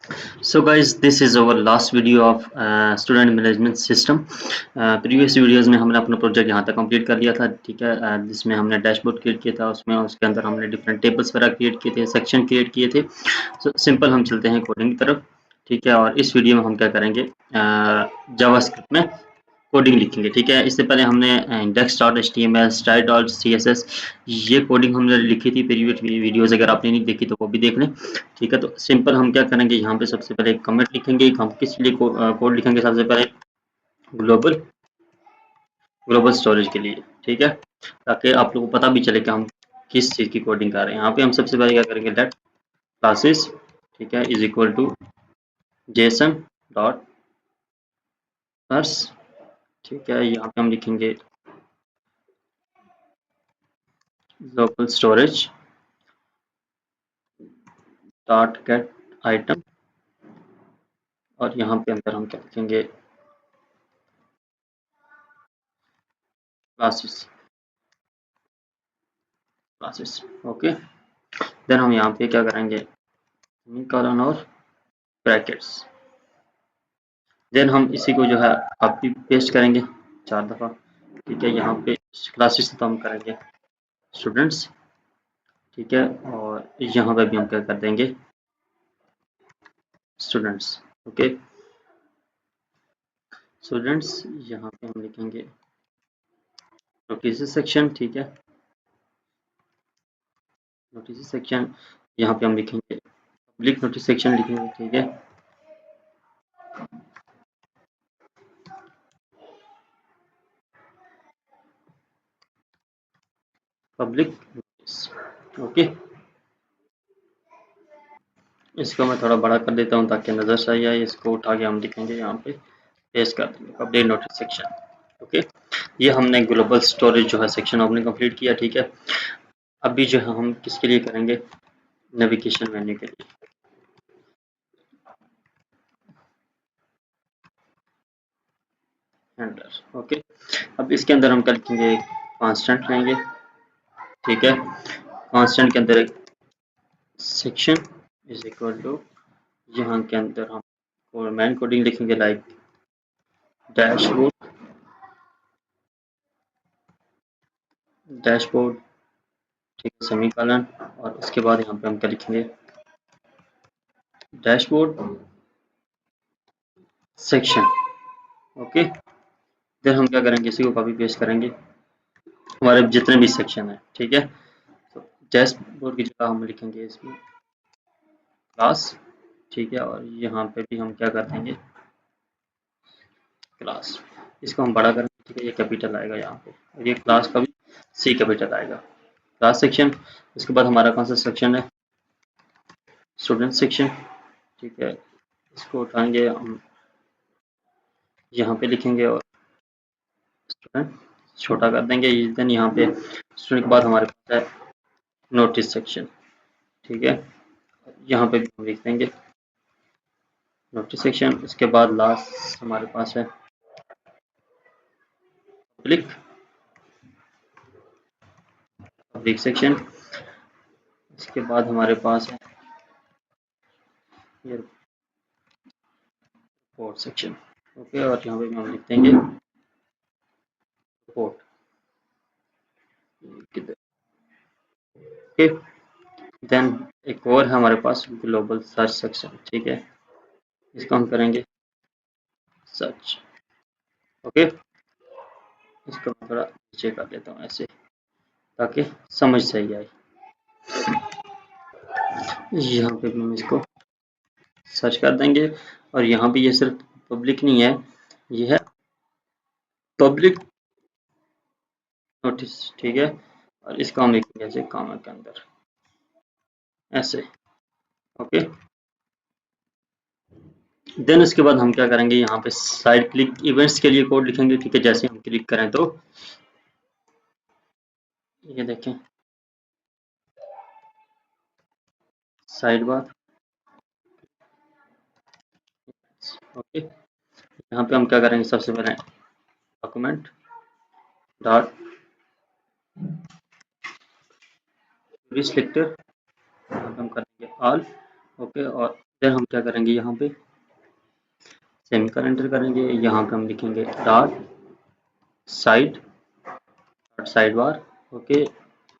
So guys, this is our last video of student management system. Previous videos में हमने अपना project यहाँ तक कंप्लीट कर लिया था, ठीक है। जिसमें हमने डैशबोर्ड क्रिएट किया था, उसमें उसके अंदर हमने डिफरेंट टेबल्स वगैरह क्रिएट किए थे, सेक्शन क्रिएट किए थे। सो सिंपल हम चलते हैं कोडिंग की तरफ, ठीक है। और इस वीडियो में हम क्या करेंगे, जावास्क्रिप्ट में कोडिंग लिखेंगे, ठीक है। इससे पहले हमने index dot H T M L, style dot C S S, ये कोडिंग हमने लिखी थी प्रीवियस वीडियोस। अगर आपने नहीं देखी तो वो भी देख लें, ठीक है। तो सिंपल हम क्या करेंगे, यहाँ पे सबसे पहले एक कमेंट लिखेंगे। हम किस लिए कोड लिखेंगे, सबसे पहले ग्लोबल ग्लोबल स्टोरेज के लिए, ठीक है, ताकि आप लोगों को पता भी चले कि हम किस चीज़ की कोडिंग कर रहे हैं। यहाँ पे हम सबसे पहले क्या करेंगे, लेट क्लासेस, ठीक है, is equal to JSON dot parse, ठीक है। यहाँ पे हम लिखेंगे local storage dot get item, और यहाँ पे अंदर हम क्या लिखेंगे, क्लासेस क्लासेस, ओके। देन हम यहाँ पे क्या करेंगे, कॉलन और ब्रैकेट्स। देन हम इसी को जो है कॉपी पेस्ट करेंगे 4 दफ़ा, ठीक है। यहाँ पे क्लासेस तो हम करेंगे स्टूडेंट्स, ठीक है। और यहाँ पे भी हम क्या कर देंगे, स्टूडेंट्स, ओके, स्टूडेंट्स। यहाँ पे हम लिखेंगे नोटिस सेक्शन, ठीक है, नोटिस सेक्शन। यहाँ पे हम लिखेंगे पब्लिक नोटिस सेक्शन लिखेंगे, ठीक है। Public notice, okay. इसको मैं थोड़ा बड़ा कर देता हूँ ताकि नज़र सही आए। इसको उठा के हम लिखेंगे यहाँ पे, पेस्ट कर देंगे पब्लिक नोटिस सेक्शन, ओके। ये हमने ग्लोबल स्टोरेज जो है सेक्शन हमने कंप्लीट किया, ठीक है। अभी जो है हम किसके लिए करेंगे, नेविगेशन मेन्यू के लिए, हैंडलर, ओके। अब इसके अंदर हम क्या लिखेंगे, कांस्टेंट लेंगे, ठीक है। कांस्टेंट के अंदर एक सेक्शन इज इक्वल टू, यहाँ के अंदर हम मैन कोडिंग लिखेंगे लाइक डैशबोर्ड, डैशबोर्ड, ठीक है, सेमीकोलन। और उसके बाद यहाँ पे हम क्या लिखेंगे, डैशबोर्ड सेक्शन, ओके। देन हम क्या करेंगे, इसी को कॉपी पेस्ट करेंगे हमारे जितने भी सेक्शन है, ठीक है। तो डैशबोर्ड की जगह हम लिखेंगे इसमें क्लास, ठीक है। और यहाँ पे भी हम क्या कर देंगे, क्लास। इसको हम बड़ा करेंगे, ठीक है, ये कैपिटल आएगा यहाँ पे, और ये क्लास का भी सी कैपिटल आएगा, क्लास सेक्शन। उसके बाद हमारा कौन सा सेक्शन है, स्टूडेंट सेक्शन, ठीक है। इसको उठाएंगे हम, यहाँ पे लिखेंगे और स्टूडेंट छोटा कर देंगे। देन यहाँ पे स्टूडेंट के बाद हमारे पास है नोटिस सेक्शन, ठीक है। यहाँ पे भी हम लिख देंगे नोटिस सेक्शन। उसके बाद लास्ट हमारे पास है पब्लिक पब्लिक सेक्शन। इसके बाद हमारे पास है ये रिपोर्ट सेक्शन, ओके। और यहाँ पे भी हम लिख देंगे रिपोर्ट, ओके। देन एक और है हमारे पास ग्लोबल सर्च सेक्शन, ठीक है। इसको हम करेंगे सर्च, ओके। इसको मैं थोड़ा नीचे कर देता हूँ ऐसे, ताकि समझ सही आए। यहाँ पे भी हम इसको सर्च कर देंगे। और यहाँ पे ये सिर्फ पब्लिक नहीं है, ये है पब्लिक नोटिस, ठीक है। और इसको हम लिखेंगे ऐसे कॉमा के अंदर ऐसे, ओके। देन उसके बाद हम क्या करेंगे, यहाँ पे साइड क्लिक इवेंट्स के लिए कोड लिखेंगे, ठीक है। जैसे हम क्लिक करें तो ये देखें साइड बार, ओके। यहाँ पे हम क्या करेंगे, सबसे पहले डॉक्यूमेंट डॉट सिलेक्टर हम करेंगे ऑल, ओके। और फिर हम क्या करेंगे, यहाँ पे सेमीकोलन एंटर करेंगे, यहाँ पे हम लिखेंगे डॉट साइड बार। ओके,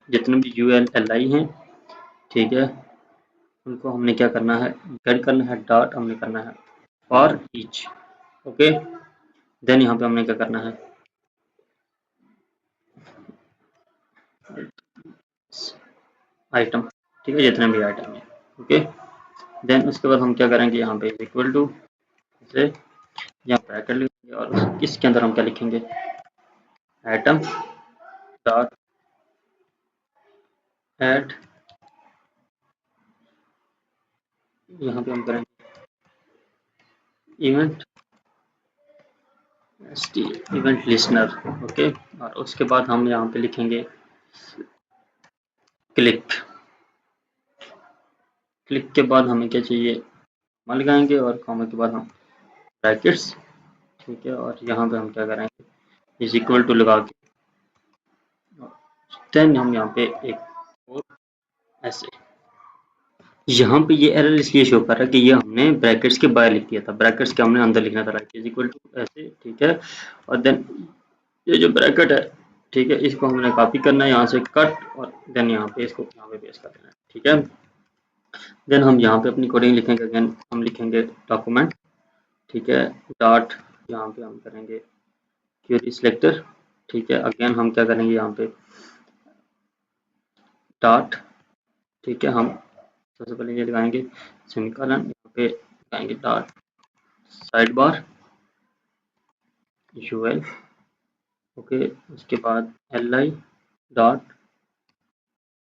जितने भी ULLI हैं, ठीक है, उनको हमने क्या करना है, गेट करना है, डॉट हमने करना है फॉर ईच। ओके, देन यहाँ पे हमने क्या करना है, आइटम, ठीक है, जितने भी आइटम है। ओके, देन उसके बाद हम क्या करेंगे, यहाँ पे इक्वल टू से यहाँ ब्रैकेट लिखेंगे और इसके अंदर हम क्या लिखेंगे, आइटम डॉट ऐड, यहाँ पे हम करेंगे इवेंट इवेंट लिस्नर। ओके, और उसके बाद हम यहाँ पे लिखेंगे क्लिक के बाद हमें क्या चाहिए, कॉमा लगाएंगे और कॉमा के बाद हम ब्रैकेट्स, ठीक है, और यहाँ पे हम क्या करेंगे, इज इक्वल टू लगा के, देन हम यहाँ पे एक और ऐसे, यहाँ पे ये एरर इसलिए शो कर रहा है कि ये हमने ब्रैकेट्स के बाहर लिख दिया था, ब्रैकेट्स के हमने अंदर लिखना था, राइट इज इक्वल टू ऐसे, ठीक है, और देन ये जो ब्रैकेट है, ठीक है, इसको हमने कॉपी करना है, यहाँ से कट, और देन यहाँ पे इसको यहाँ पे पेस्ट कर देना है, ठीक है। देन हम यहाँ पे अपनी कोडिंग लिखेंगे, अगेन हम लिखेंगे डॉक्यूमेंट, ठीक है, डॉट, यहाँ पे हम करेंगे क्वेरी सिलेक्टर, ठीक है, अगेन हम क्या करेंगे, यहाँ पे डॉट, ठीक है, हम सबसे पहले ये लगाएंगे सेमीकोलन, यहाँ पे लगाएंगे dot side bar UL, okay, उसके बाद LI डॉट,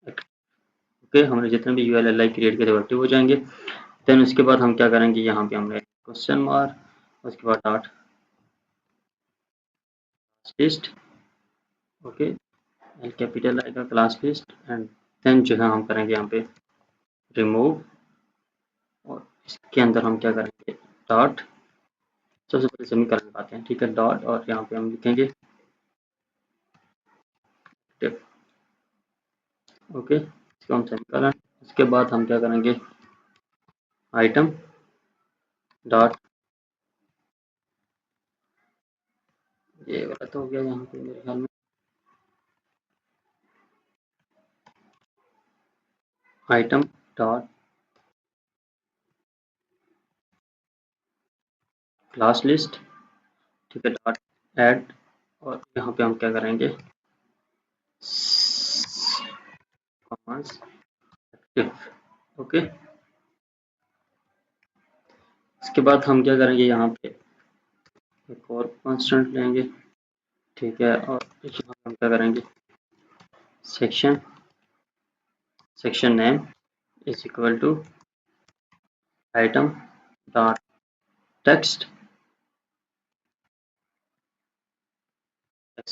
ओके, हमने जितने भी ULLI क्रिएट किए थे एक्टिव हो जाएंगे। देन उसके बाद हम क्या करेंगे, यहाँ पे हमने क्वेश्चन मार्क, उसके बाद dot list, okay, L capital आएगा क्लास लिस्ट, एंड देन जो है हम करेंगे यहाँ पे रिमूव, और इसके अंदर हम क्या करेंगे, डॉट, सबसे पहले सेमीकोलन लगाते हैं, ठीक है, डॉट, और यहाँ पे हम लिखेंगे ओके, इसको हम सेमीकोलन, उसके बाद हम क्या करेंगे, आइटम डॉट, ये गलत हो गया यहाँ पे मेरे ख्याल में, आइटम डॉट क्लास लिस्ट, ठीक है, डॉट ऐड, और यहाँ पे हम क्या करेंगे, कॉमास एक्टिव, ओके, इसके बाद हम क्या करेंगे, यहाँ पे एक और कांस्टेंट लेंगे, ठीक है, और यहाँ हम क्या करेंगे, section name is equal to item dot text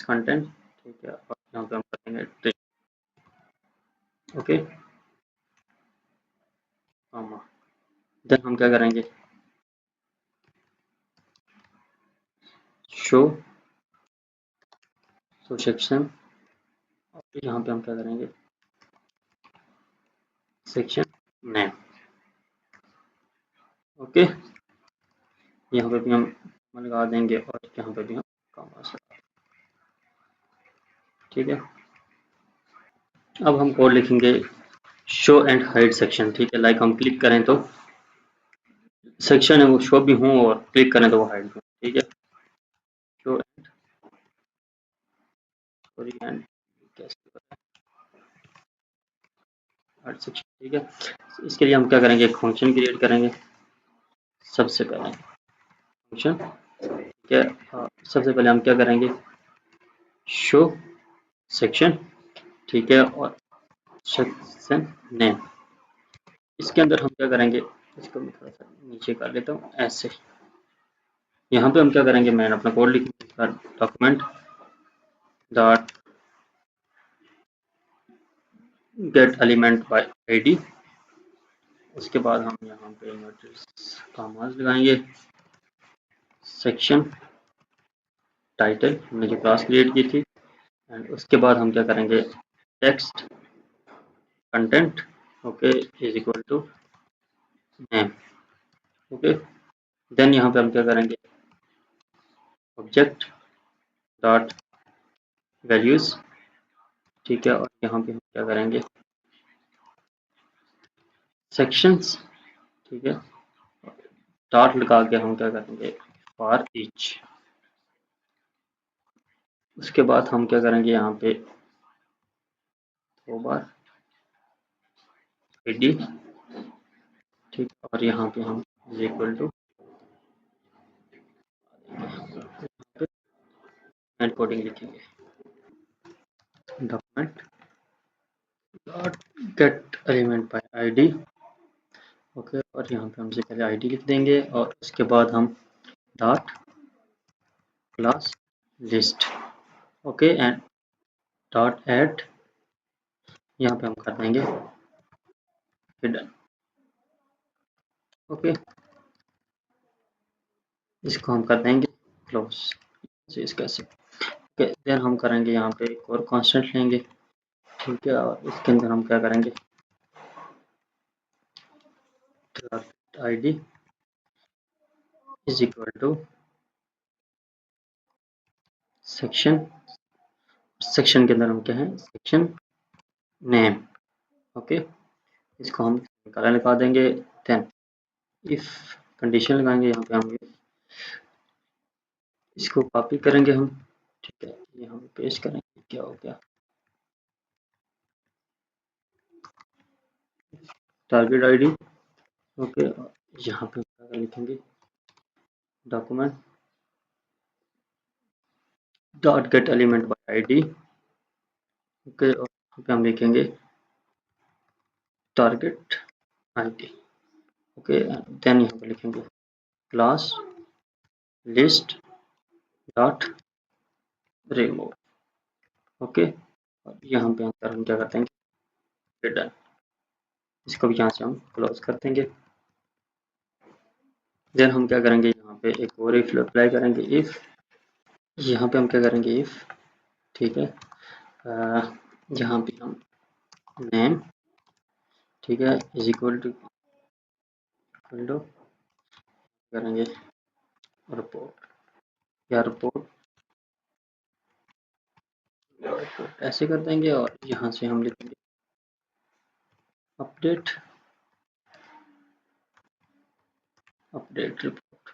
content, ठीक है, और यहाँ पे हम करेंगे ट्रिक, ओके, कॉमा, देन हम क्या करेंगे, शो सेक्शन, और यहाँ पे हम क्या करेंगे, सेक्शन नेम, ओके, यहाँ पे भी हम लगा देंगे, और यहाँ पे भी हम कॉमा, ठीक है। अब हम कोड लिखेंगे शो एंड हाइड सेक्शन, ठीक है, लाइक हम क्लिक करें तो सेक्शन है वो शो भी हों और क्लिक करें तो वो हाइड हो, ठीक है, शो एंड, सॉरी एंड कैसे हाइड सेक्शन, ठीक है। इसके लिए हम क्या करेंगे, एक फंक्शन क्रिएट करेंगे, सबसे पहले फंक्शन, ठीक है, सबसे पहले हम क्या करेंगे, शो सेक्शन, ठीक है, और सेक्शन नेम, इसके अंदर हम क्या करेंगे, इसको मैं थोड़ा सा नीचे कर लेता हूँ ऐसे, यहाँ पे हम क्या करेंगे, मैंने अपना कोड लिखा, document dot get element bye ID, उसके बाद हम यहाँ पे कॉमास लगाएंगे, सेक्शन टाइटल हमने जो क्लास क्रिएट की थी, एंड उसके बाद हम क्या करेंगे, text content, okay, is equal to name, okay. Then यहाँ पे हम क्या करेंगे, ऑब्जेक्ट डॉट वैल्यूज, ठीक है, और यहाँ पे हम क्या करेंगे, सेक्शंस, ठीक है, डॉट लगा के हम क्या करेंगे, फॉर ईच। उसके बाद हम क्या करेंगे, यहाँ पे 2 बार id, ठीक, और यहाँ पे हम is equal to and coding लिखेंगे, document dot get element by ID, okay, और यहाँ पे हम सबसे पहले आईडी लिख देंगे और उसके बाद हम dot class list, okay, and dot add, यहाँ पे हम कर देंगे हिडन, ओके, इसको हम कर देंगे क्लोज इसका से, ओके। देन हम करेंगे यहाँ पे एक और कांस्टेंट लेंगे, ठीक है, और इसके अंदर हम क्या करेंगे, id is equal to section, section के अंदर हम क्या है, सेक्शन नेम, ओके, इसको हम निकाला लगा देंगे। देन इफ कंडीशन लगाएंगे, यहाँ पे हम इसको कॉपी करेंगे हम, ठीक है, यहाँ पे पेस्ट करेंगे, क्या हो गया, टारगेट आईडी, ओके, यहाँ पे क्या लिखेंगे, document dot get element by ID, okay, और यहाँ पे हम लिखेंगे टारगेट आईडी, ओके, देन यहाँ पे लिखेंगे class list dot remove, okay, और यहाँ पे अंदर हम क्या करते हैं, रिटर्न, इसको भी यहाँ से हम क्लोज कर देंगे। देन हम क्या करेंगे, यहाँ पे एक और इफ अप्लाई करेंगे, इफ, यहाँ पे हम क्या करेंगे, इफ, ठीक है, यहाँ पे हम नेम, ठीक है, इज इक्वल टू करेंगे रिपोर्ट, या रिपोर्ट ऐसे कर देंगे, और यहाँ से हम लिखेंगे अपडेट अपडेट रिपोर्ट,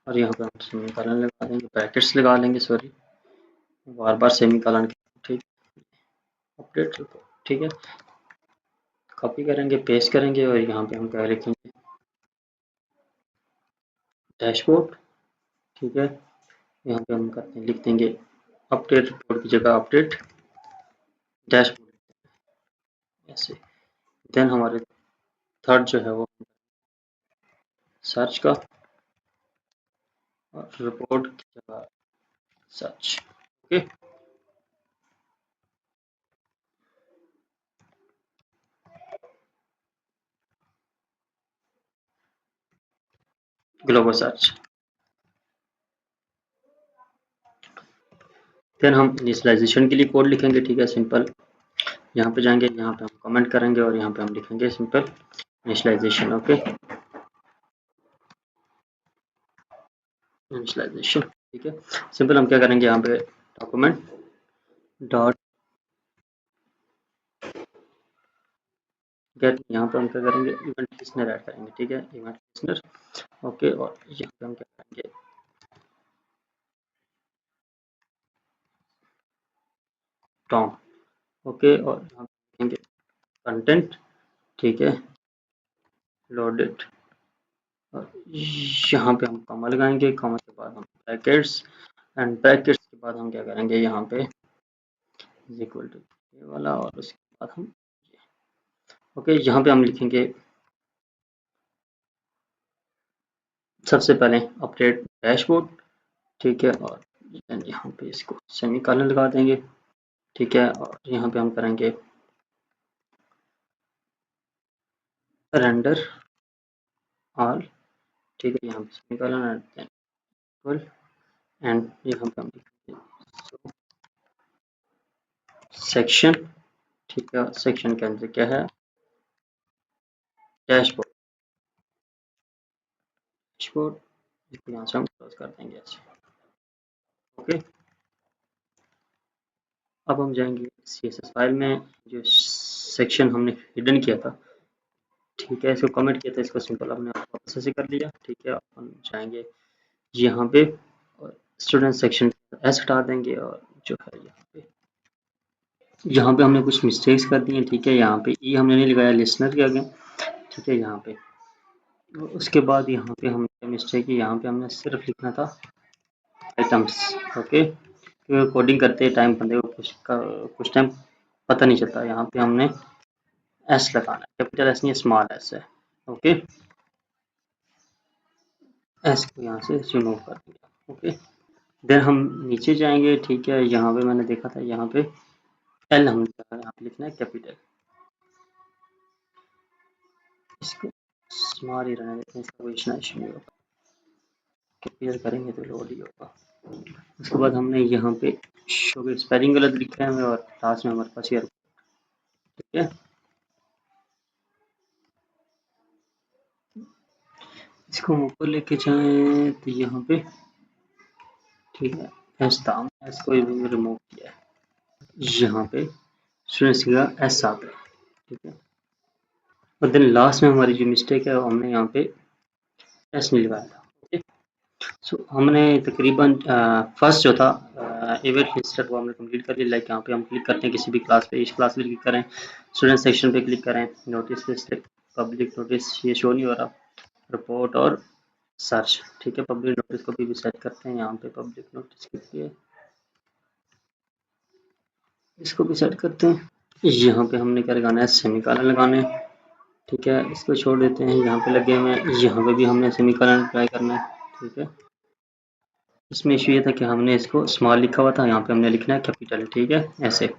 और यहाँ पे हम सेमीकोलन लगा देंगे, ब्रैकेट्स लगा लेंगे, सॉरी, बार बार सेमीकोलन, ठीक, अपडेट रिपोर्ट, ठीक है, कॉपी करेंगे, पेस्ट करेंगे, और यहाँ पे हम क्या लिखेंगे, डैशबोर्ड, ठीक है, यहाँ पे हम करते हैं, लिख देंगे अपडेट रिपोर्ट की जगह अपडेट डैशबोर्ड, ऐसे। देन हमारे थर्ड जो है वो सर्च का, और रिपोर्ट की जगह search, okay, global search. Then हम इनिशियलाइजेशन के लिए कोड लिखेंगे, ठीक है, सिंपल, यहाँ पे जाएंगे, यहाँ पे हम कमेंट करेंगे, और यहाँ पे हम लिखेंगे सिंपल इनिशियलाइजेशन, ओके, इनिशियलाइजेशन, ठीक है, सिंपल हम क्या करेंगे, यहाँ पे डॉक्यूमेंट डॉट गेट, यहाँ पे हम क्या करेंगे, इवेंट लिस्नर ऐड करेंगे, ठीक है, इवेंट लिस्नर, ओके, और यहाँ पे हम क्या करेंगे, टॉम, ओके, और यहाँ पे लिखेंगे कंटेंट, ठीक है, लोडेड, और यहाँ पे हम कॉमा लगाएंगे, कॉमा के बाद हम ब्रैकेट्स, एंड ब्रैकेट्स के बाद हम क्या करेंगे, यहाँ पे इज इक्वल टू ये वाला, और उसके बाद हम ओके, यहाँ पे हम लिखेंगे सबसे पहले अपडेट डैशबोर्ड, ठीक है, और यहाँ पे इसको सेमीकोलन लगा देंगे, ठीक है, और यहाँ पे हम करेंगे रेंडर ऑल, ठीक है, यहाँ पे सेमीकोलन एंड यहाँ पे हम लिखेंगे सेक्शन, ठीक है, सेक्शन के अंदर क्या है, डैशबोर्ड, डैशबोर्ड, इसको यहाँ से हम क्लोज कर देंगे ऐसे। ओके, अब हम जाएंगे CSS फाइल में, जो सेक्शन हमने हिडन किया था, ठीक है, इसको कमेंट किया था, इसको सिंपल हमने वापस से कर लिया। ठीक है, हम जाएंगे यहाँ पे और स्टूडेंट सेक्शन एस हटा देंगे, और जो है यहाँ पे हमने कुछ मिस्टेक्स कर दी हैं। ठीक है, यहाँ पे ई हमने नहीं लगाया लिसनर के आगे। ठीक है, यहाँ पे उसके बाद यहाँ पे हमने मिस्टेक की, यहाँ पे हमने सिर्फ लिखना था आइटम्स। ओके, क्योंकि कोडिंग करते टाइम बंदे को कुछ टाइम पता नहीं चलता। यहाँ पे हमने एस लगाना है, कैपिटल एस नहीं, स्मॉल एस है। ओके, एस को यहाँ से रिमूव कर दिया। ओके, देन हम नीचे जाएंगे। ठीक है, यहाँ पे मैंने देखा था, यहाँ पे एल हमने यहाँ पे लिखना है कैपिटल, इसको स्मॉल ही रहने देते हैं, इसका कोई इशू नहीं होगा, कैपिटल करेंगे तो लोड ही होगा। उसके बाद हमने यहाँ पे शो के स्पेलिंग गलत लिखा है और लास्ट में हमारे पास ये, ठीक है, इसको हम ऊपर लेके जाएं तो यहाँ पे, ठीक है, एस था, एस को रिमूव किया है, यहाँ पे स्टूडेंट्स का एस आता है। ठीक है, और देन लास्ट में हमारी जो मिस्टेक है, वो हमने यहाँ पे एस नहीं लगाया था। ओके, सो हमने तकरीबन फर्स्ट जो था इवेंट लिस्टर, वो हमने कंप्लीट कर लिया। लाइक यहाँ पे हम क्लिक करते हैं किसी भी क्लास पे, इस क्लास पे क्लिक करें, स्टूडेंट सेक्शन पे क्लिक करें, नोटिस लिस्ट, पब्लिक नोटिस ये शो नहीं हो रहा, रिपोर्ट और सर्च। ठीक है, पब्लिक नोटिस को भी सेट करते हैं, यहाँ पे पब्लिक नोटिस के लिए इसको भी सेट करते हैं। यहाँ पे हमने क्या लगाना है, सेमीकोलन लगाना है। ठीक है, इसको छोड़ देते हैं, यहाँ पे लगे हुए हैं, यहाँ पे भी हमने सेमीकोलन अप्लाई करना है। ठीक है, इसमें इशू ये था कि हमने इसको स्मॉल लिखा हुआ था, यहाँ पे हमने लिखना है कैपिटल। ठीक है, ऐसे।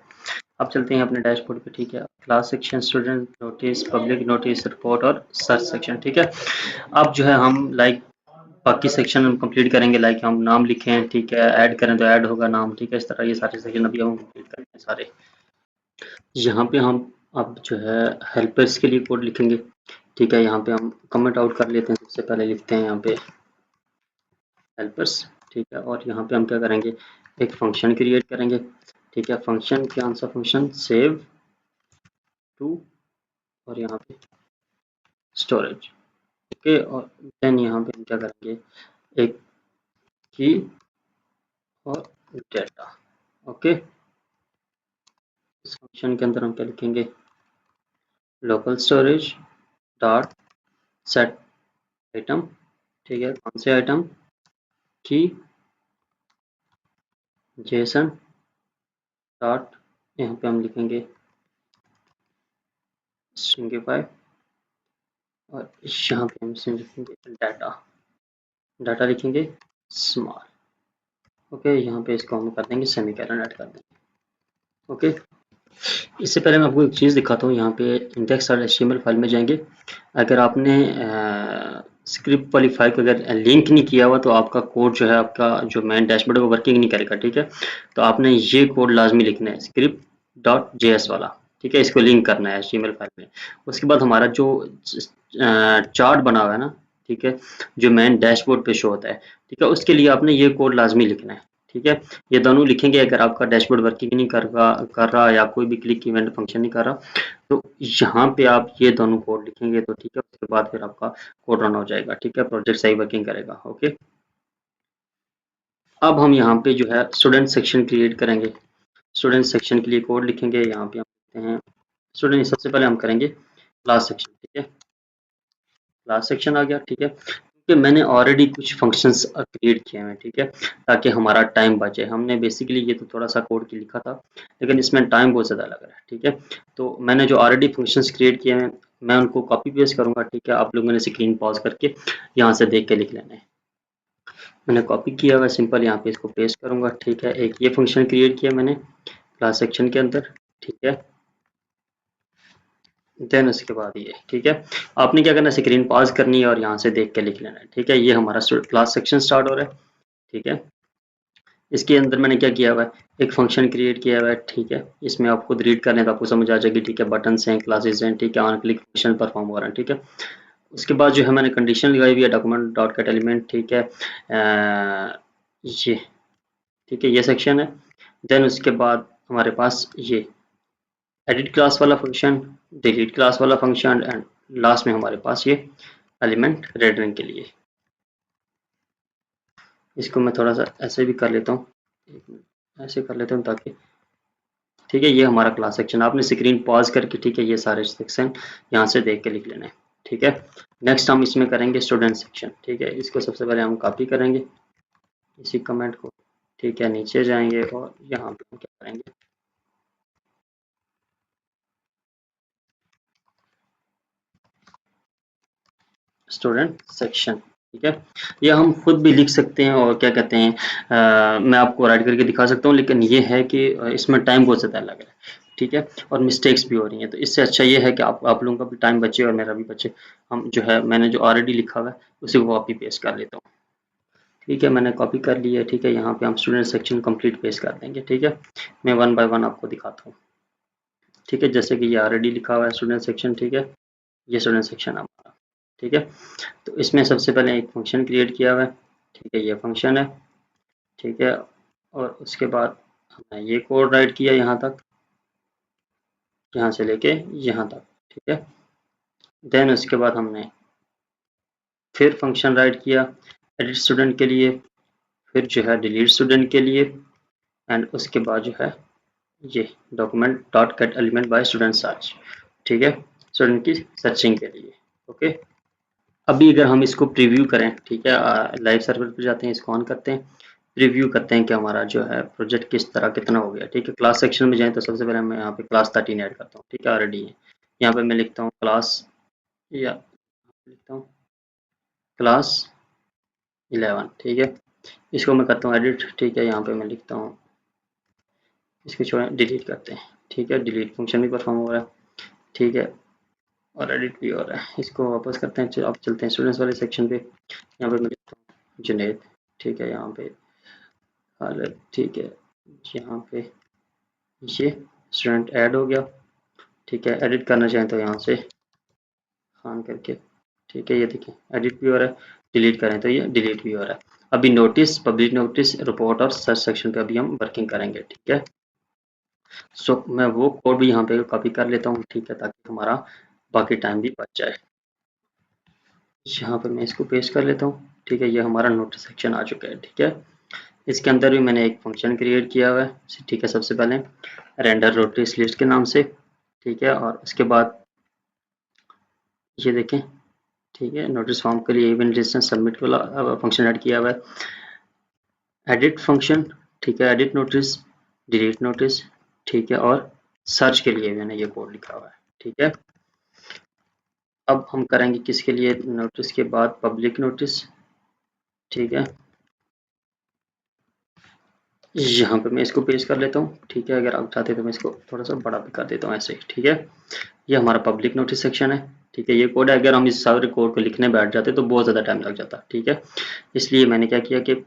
अब चलते हैं अपने डैशबोर्ड पे। ठीक है, class section, student notice, public notice, report और सर्च सेक्शन। ठीक है, अब जो है हम लाइक बाकी सेक्शन हम कंप्लीट करेंगे। लाइक हम नाम लिखें, ठीक है, ऐड करें तो ऐड होगा नाम। ठीक है, इस तरह ये सारे सेक्शन अभी हम कंप्लीट करेंगे सारे। यहाँ पे हम अब जो है हेल्पर्स के लिए कोड लिखेंगे। ठीक है, यहाँ पे हम कमेंट आउट कर लेते हैं, सबसे पहले लिखते हैं यहाँ पे हेल्पर्स। ठीक है, और यहाँ पे हम क्या करेंगे, एक फंक्शन क्रिएट करेंगे। ठीक है, फंक्शन कौन सा फंक्शन, सेव टू, और यहाँ पे स्टोरेज। ओके, और देन यहाँ पे हम क्या करेंगे, एक की और डेटा। ओके, इस फंक्शन के अंदर हम क्या लिखेंगे, local storage dot set item. ठीक है, कौन से आइटम की, जेसन डॉट, यहाँ पे हम लिखेंगे स्ट्रिंगिफाई, और यहाँ पे हम इसमें लिखेंगे डाटा, डाटा लिखेंगे स्मॉल। ओके, यहाँ पे इसको हम कर देंगे सेमीकोलन ऐड कर देंगे। ओके, इससे पहले मैं आपको एक चीज़ दिखाता हूँ। यहाँ पे index.html फाइल में जाएंगे, अगर आपने स्क्रिप्ट वाली फाइल को अगर लिंक नहीं किया हुआ तो आपका कोड जो है, आपका जो मेन डैशबोर्ड है वो वर्किंग नहीं करेगा। ठीक है, तो आपने ये कोड लाजमी लिखना है, script.js वाला। ठीक है, इसको लिंक करना है HTML फाइल में। उसके बाद हमारा जो चार्ट बना हुआ है ना, ठीक है, जो मेन डैशबोर्ड पे शो होता है, ठीक है, उसके लिए आपने ये कोड लाजमी लिखना है। ठीक है, ये दोनों लिखेंगे। अगर आपका डैशबोर्ड वर्किंग नहीं कर रहा या कोई भी क्लिक इवेंट फंक्शन नहीं कर रहा, तो यहाँ पे आप ये दोनों कोड लिखेंगे, तो ठीक है, उसके बाद फिर आपका कोड रन हो जाएगा। ठीक है, प्रोजेक्ट सही वर्किंग करेगा। ओके, अब हम यहाँ पे जो है स्टूडेंट सेक्शन क्रिएट करेंगे। स्टूडेंट सेक्शन के लिए कोड लिखेंगे, यहाँ पे हम लिखते हैं स्टूडेंट, सबसे पहले हम करेंगे क्लास सेक्शन। ठीक है, क्लास सेक्शन आ गया। ठीक है, क्योंकि मैंने ऑलरेडी कुछ फंक्शंस क्रिएट किए हैं। ठीक है, ताकि हमारा टाइम बचे। हमने बेसिकली ये तो थोड़ा सा कोड की लिखा था, लेकिन इसमें टाइम बहुत ज़्यादा लग रहा है। ठीक है, तो मैंने जो ऑलरेडी फंक्शंस क्रिएट किए हैं, मैं उनको कॉपी पेस्ट करूँगा। ठीक है, आप लोगों ने स्क्रीन पॉज करके यहाँ से देख के लिख लेना है। मैंने कॉपी किया हुआ, सिंपल यहाँ पे इसको पेस्ट करूँगा। ठीक है, एक ये फंक्शन क्रिएट किया मैंने क्लास सेक्शन के अंदर। ठीक है, देन उसके बाद ये, ठीक है, आपने क्या करना है, स्क्रीन पॉज करनी है और यहाँ से देख के लिख लेना है। ठीक है, ये हमारा क्लास सेक्शन स्टार्ट हो रहा है। ठीक है, इसके अंदर मैंने क्या किया हुआ है, एक फंक्शन क्रिएट किया हुआ है। ठीक है, इसमें आप खुद रीड कर लें तो आपको समझ आ जाएगी। ठीक है, बटन हैं, क्लासेस हैं, ठीक है, ऑन क्लिक फंक्शन परफॉर्म हो रहा है। ठीक है, उसके बाद जो है मैंने कंडीशन लगाई हुई है डॉक्यूमेंट डॉट गेट एलिमेंट, ठीक है। ये ठीक है, ये सेक्शन है। देन उसके बाद हमारे पास ये एडिट क्लास वाला फंक्शन, डिलीट क्लास वाला फंक्शन, एंड लास्ट में हमारे पास ये एलिमेंट रेंडरिंग के लिए। इसको मैं थोड़ा सा ऐसे भी कर लेता हूँ, ऐसे कर लेता हूँ ताकि, ठीक है, ये हमारा क्लास सेक्शन। आपने स्क्रीन पॉज करके, ठीक है, ये सारे सेक्शन यहाँ से देख के लिख लेना है, ठीक है। नेक्स्ट हम इसमें करेंगे स्टूडेंट सेक्शन, ठीक है। इसको सबसे पहले हम कॉपी करेंगे इसी कमेंट को, ठीक है, नीचे जाएंगे और यहाँ पे हम क्या करेंगे, स्टूडेंट सेक्शन, ठीक है। ये हम खुद भी लिख सकते हैं और क्या कहते हैं, मैं आपको राइट करके दिखा सकता हूँ, लेकिन ये है कि इसमें टाइम बहुत ज़्यादा लग रहा है, ठीक है, और मिस्टेक्स भी हो रही हैं। तो इससे अच्छा ये है कि आप लोगों का भी टाइम बचे और मेरा भी बचे। हम जो है मैंने जो ऑलरेडी लिखा हुआ है उसी को कॉपी पेस्ट कर लेता हूँ, ठीक है। मैंने कॉपी कर लिया है, ठीक है। यहाँ पे हम स्टूडेंट सेक्शन कंप्लीट पेस्ट कर देंगे, ठीक है। मैं वन बाय वन आपको दिखाता हूँ, ठीक है। जैसे कि ये ऑलरेडी लिखा हुआ है स्टूडेंट सेक्शन, ठीक है। ये स्टूडेंट सेक्शन हमारा, ठीक है। तो इसमें सबसे पहले एक फंक्शन क्रिएट किया हुआ है, ठीक है, ये फंक्शन है, ठीक है। और उसके बाद हमने ये कोड राइट किया यहाँ तक, यहाँ से लेके यहाँ तक, ठीक है। देन उसके बाद हमने फिर फंक्शन राइट किया एडिट स्टूडेंट के लिए, फिर जो है डिलीट स्टूडेंट के लिए, एंड उसके बाद जो है ये document dot get element bye student search, ठीक है, स्टूडेंट की सर्चिंग के लिए, ओके। अभी अगर हम इसको प्रीव्यू करें, ठीक है, लाइव सर्वर पे जाते हैं, इसको ऑन करते हैं, प्रीव्यू करते हैं कि हमारा जो है प्रोजेक्ट किस तरह कितना हो गया, ठीक है। क्लास सेक्शन में जाएं तो सबसे पहले मैं यहाँ पे क्लास 13 ऐड करता हूँ, ठीक है, ऑलरेडी है। यहाँ पे मैं लिखता हूँ क्लास, या लिखता हूँ क्लास 11, ठीक है। इसको मैं करता हूँ एडिट, ठीक है। यहाँ पे मैं लिखता हूँ, इसको छोड़ डिलीट करते हैं, ठीक है। डिलीट फंक्शन भी परफॉर्म हो रहा है, ठीक है, और एडिट भी हो रहा है। इसको वापस करते हैं, अब चलते हैं स्टूडेंट्स वाले सेक्शन पे। यहाँ पे मैं लिखता हूँ जुनेद, ठीक है, यहाँ पे हालत, ठीक है। यहाँ पे ये स्टूडेंट ऐड हो गया, ठीक है। एडिट करना चाहें तो यहाँ से खान करके, ठीक है, ये देखिए एडिट भी हो रहा है, डिलीट करें तो ये डिलीट भी हो रहा है। अभी नोटिस, पब्लिक नोटिस, रिपोर्ट और सर्च सेक्शन पे अभी हम वर्किंग करेंगे, ठीक है। सो मैं वो कोड भी यहाँ पे कॉपी कर लेता हूँ, ठीक है, ताकि हमारा बाकी टाइम भी बच जाए। यहाँ पे मैं इसको पेस्ट कर लेता हूँ, ठीक है। ये हमारा नोटिस सेक्शन आ चुका है, ठीक है। इसके अंदर भी मैंने एक फंक्शन क्रिएट किया हुआ है, ठीक है। सबसे पहले रेंडर नोटिस लिस्ट के नाम से, ठीक है, और उसके बाद ये देखें, ठीक है, नोटिस फॉर्म के लिए इवेंट रेजिस्टेंस सबमिट वाला फंक्शन ऐड किया हुआ है। एडिट फंक्शन, ठीक है, एडिट नोटिस, डिलीट नोटिस, ठीक है, और सर्च के लिए मैंने ये कोड लिखा हुआ है, ठीक है। अब हम करेंगे किसके लिए, नोटिस के बाद पब्लिक नोटिस, ठीक है। यहाँ पे मैं इसको पेस्ट कर लेता हूँ, ठीक है। अगर आप चाहते हैं तो मैं इसको थोड़ा सा बड़ा भी कर देता हूँ ऐसे ही, ठीक है। ये हमारा पब्लिक नोटिस सेक्शन है, ठीक है। ये कोड है, अगर हम इस सारे कोड को लिखने बैठ जाते तो बहुत ज़्यादा टाइम लग जाता, ठीक है। इसलिए मैंने क्या किया कि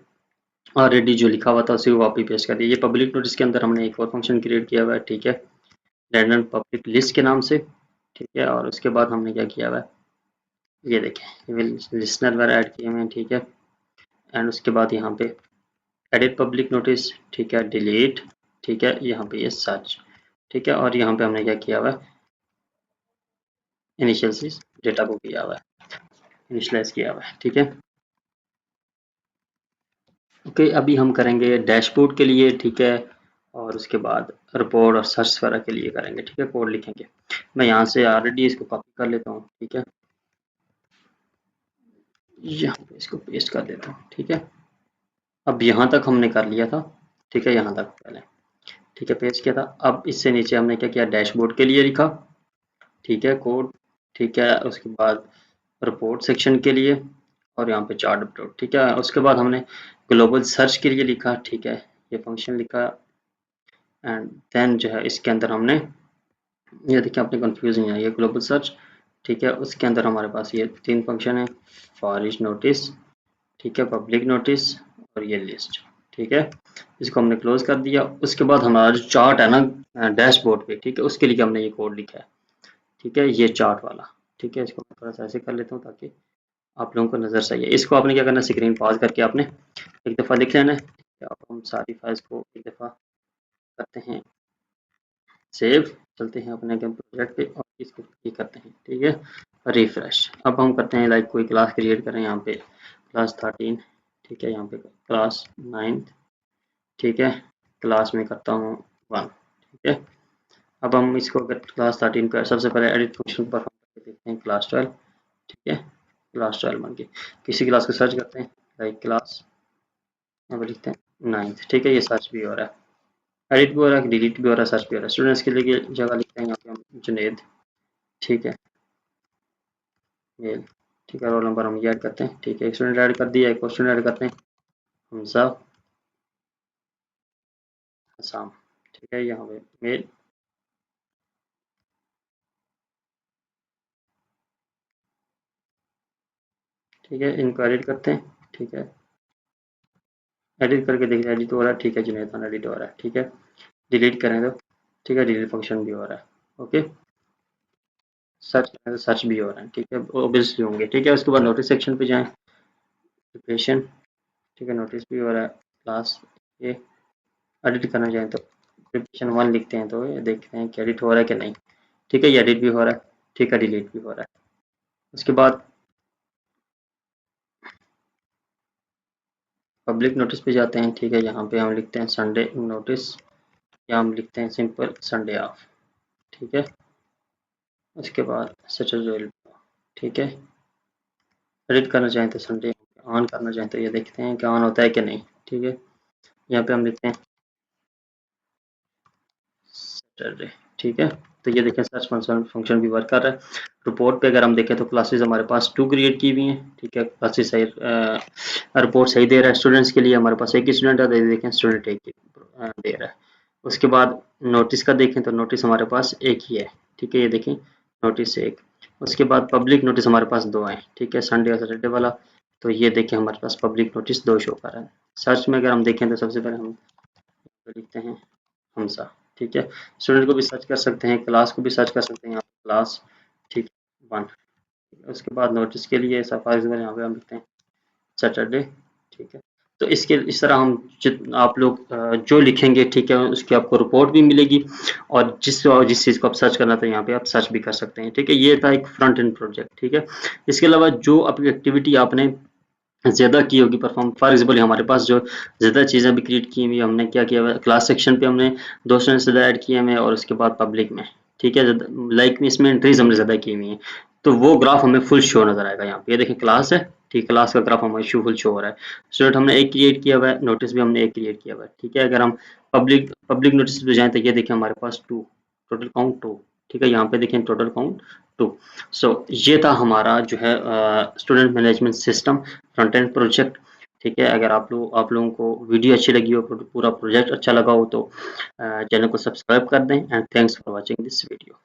ऑलरेडी जो लिखा हुआ था उसी को कॉपी पेस्ट कर दिया। ये पब्लिक नोटिस के अंदर हमने एक और फंक्शन क्रिएट किया हुआ है, ठीक है, रैंडम पब्लिक लिस्ट के नाम से, ठीक है। और उसके बाद हमने क्या किया हुआ है, ये देखें लिसनर वगैरह ऐड किए हुए हैं, ठीक है। एंड उसके बाद यहाँ पे एडिट पब्लिक नोटिस, ठीक है, डिलीट, ठीक है, यहाँ पे ये सर्च, ठीक है। और यहाँ पे हमने क्या किया हुआ है, इनिशियल डेटा को किया हुआ है, इनिशियलाइज किया हुआ है, ठीक है। ओके, अभी हम करेंगे डैशबोर्ड के लिए, ठीक है, और उसके बाद रिपोर्ट और सर्च वगैरह के लिए करेंगे, ठीक है, कोड लिखेंगे। मैं यहाँ से ऑलरेडी इसको कॉपी कर लेता हूँ, ठीक है, यहाँ पे इसको पेस्ट कर देता हूँ, ठीक है। अब यहाँ तक हमने कर लिया था, ठीक है, यहाँ तक पहले, ठीक है, पेस्ट किया था। अब इससे नीचे हमने क्या किया, डैशबोर्ड के लिए लिखा, ठीक है, कोड, ठीक है। उसके बाद रिपोर्ट सेक्शन के लिए, और यहाँ पे चार्ट अपलोड, ठीक है। उसके बाद हमने ग्लोबल सर्च के लिए लिखा, ठीक है, ये फंक्शन लिखा। एंड देन जो है इसके अंदर हमने, ये देखिए आपने कंफ्यूज नहीं है, ये ग्लोबल सर्च, ठीक है। उसके अंदर हमारे पास ये 3 फंक्शन है, फॉर ईच नोटिस, ठीक है, पब्लिक नोटिस, और ये लिस्ट, ठीक है। इसको हमने क्लोज कर दिया। उसके बाद हमारा जो चार्ट है ना डैशबोर्ड पे, ठीक है, उसके लिए हमने ये कोड लिखा है, ठीक है, ये चार्ट वाला, ठीक है, इसको मैं थोड़ा सा ऐसे कर लेता हूँ ताकि आप लोगों को नज़र सही है। इसको आपने क्या करना है, स्क्रीन पॉज करके आपने एक दफ़ा लिख लेना है। अब हम सारी फाइल्स को एक दफ़ा करते हैं सेव, चलते हैं अपने प्रोजेक्ट पे और इसको ये करते हैं, ठीक है, रिफ्रेश। अब हम करते हैं लाइक कोई क्लास क्रिएट करें, यहाँ पे क्लास 13, ठीक है, यहाँ पे क्लास 9, ठीक है, क्लास में करता हूँ 1, ठीक है। अब हम इसको अगर क्लास 13 का सबसे पहले एडिट फंक्शन पर हम देखते हैं क्लास 12, ठीक है, क्लास 12 बन के किसी क्लास को सर्च करते हैं लाइक क्लास, यहाँ पर लिखते हैं 9th, ठीक है, ये सर्च भी हो रहा है, एडिट भी हो रहा है, डिलीट भी हो रहा है, सर्च भी हो रहा है। स्टूडेंट्स के लिए जगह लिखते हैं यहाँ पे हम जुनेद, ठीक है, मेल, ठीक है, रोल नंबर हम ये ऐड करते हैं, ठीक है, एक स्टूडेंट ऐड कर दिया, एक और स्टूडेंट ऐड करते हैं हमजा हसाम, ठीक है, यहाँ पे मेल, ठीक है, इनको एडिट करते हैं, ठीक है, एडिट करके देखते हैं एडिट हो रहा है, ठीक है, जुनेद खान एडिट हो रहा है, ठीक है, डिलीट करें तो ठीक है, डिलीट फंक्शन भी हो रहा है, ओके, सर्च करें तो सर्च भी हो रहा है, ठीक है, ऑब्वियसली होंगे, ठीक है। उसके बाद नोटिस सेक्शन पे जाएं, प्रिपरेशन, ठीक है, नोटिस भी हो रहा है, क्लास ये एडिट करना चाहें तो प्रिपरेशन 1 लिखते हैं, तो ये देखते हैं कि एडिट हो रहा है कि नहीं, ठीक है, ये एडिट भी हो रहा है, ठीक है, डिलीट भी हो रहा है। उसके बाद पब्लिक नोटिस पे जाते हैं, ठीक है, यहाँ पे हम लिखते हैं संडे नोटिस, या हम लिखते हैं सिंपल संडे ऑफ, ठीक है। उसके बाद सैटरडे, ठीक है, एडिट करना चाहें तो संडे ऑन करना चाहें तो ये देखते हैं कि ऑन होता है कि नहीं, ठीक है, यहाँ पे हम लिखते हैं सैटरडे, ठीक है। तो ये देखें सर्च फंक्शन भी वर्क कर रहा है। रिपोर्ट पे अगर हम देखें तो क्लासेस हमारे पास 2 क्रिएट की हुई हैं, ठीक है, क्लासेस सही रिपोर्ट सही दे रहा है। स्टूडेंट्स के लिए हमारे पास एक ही स्टूडेंट है, तो ये देखें स्टूडेंट एक ही दे रहा है। उसके बाद नोटिस का देखें तो नोटिस हमारे पास एक ही है, ठीक है, ये देखें नोटिस एक। उसके बाद पब्लिक नोटिस हमारे पास 2 हैं, ठीक है, संडे और सैटरडे वाला। तो ये देखें हमारे पास पब्लिक नोटिस 2 शो कर रहा है। सर्च में अगर हम देखें तो सबसे पहले हम लिखते हैं हमसा, ठीक है, स्टूडेंट को भी सर्च कर सकते हैं, क्लास को भी सर्च कर सकते हैं, यहाँ पे क्लास, ठीक, 1। उसके बाद नोटिस के लिए सफारी यहाँ पे हम लिखते हैं सैटरडे, ठीक है। तो इसके इस तरह हम आप लोग जो लिखेंगे, ठीक है, उसकी आपको रिपोर्ट भी मिलेगी, और जिस चीज़ को आप सर्च करना था यहाँ पे आप सर्च भी कर सकते हैं, ठीक है। ये था एक फ्रंट एंड प्रोजेक्ट, ठीक है। इसके अलावा जो अपनी एक्टिविटी आपने ज़्यादा की होगी परफॉर्म, फॉर एग्जाम्पल हमारे पास जो ज़्यादा चीज़ें भी क्रिएट की हुई, हमने क्या किया हुआ है, क्लास सेक्शन पे हमने 2 स्टूडेंट ज़्यादा ऐड किए हुए हैं, और उसके बाद पब्लिक में, ठीक है, लाइक में इसमें एंट्रीज हमने ज़्यादा की हुई हैं, तो वो ग्राफ हमें फुल शो नज़र आएगा। यहाँ पे ये देखें क्लास है, ठीक, क्लास का ग्राफ हमें फुल शो हो रहा है। स्टूडेंट हमने एक क्रिएट किया हुआ है, नोटिस भी हमने एक क्रिएट किया हुआ है, ठीक है। अगर हम पब्लिक नोटिस पे जाएँ तो ये देखें हमारे पास 2, टोटल काउंट 2, ठीक है, यहाँ पे देखें टोटल काउंट 2। सो ये था हमारा जो है student management system front end project, ठीक है। अगर आप लोगों को वीडियो अच्छी लगी हो, पूरा प्रोजेक्ट अच्छा लगा हो, तो चैनल को सब्सक्राइब कर दें, and thanks for watching this video.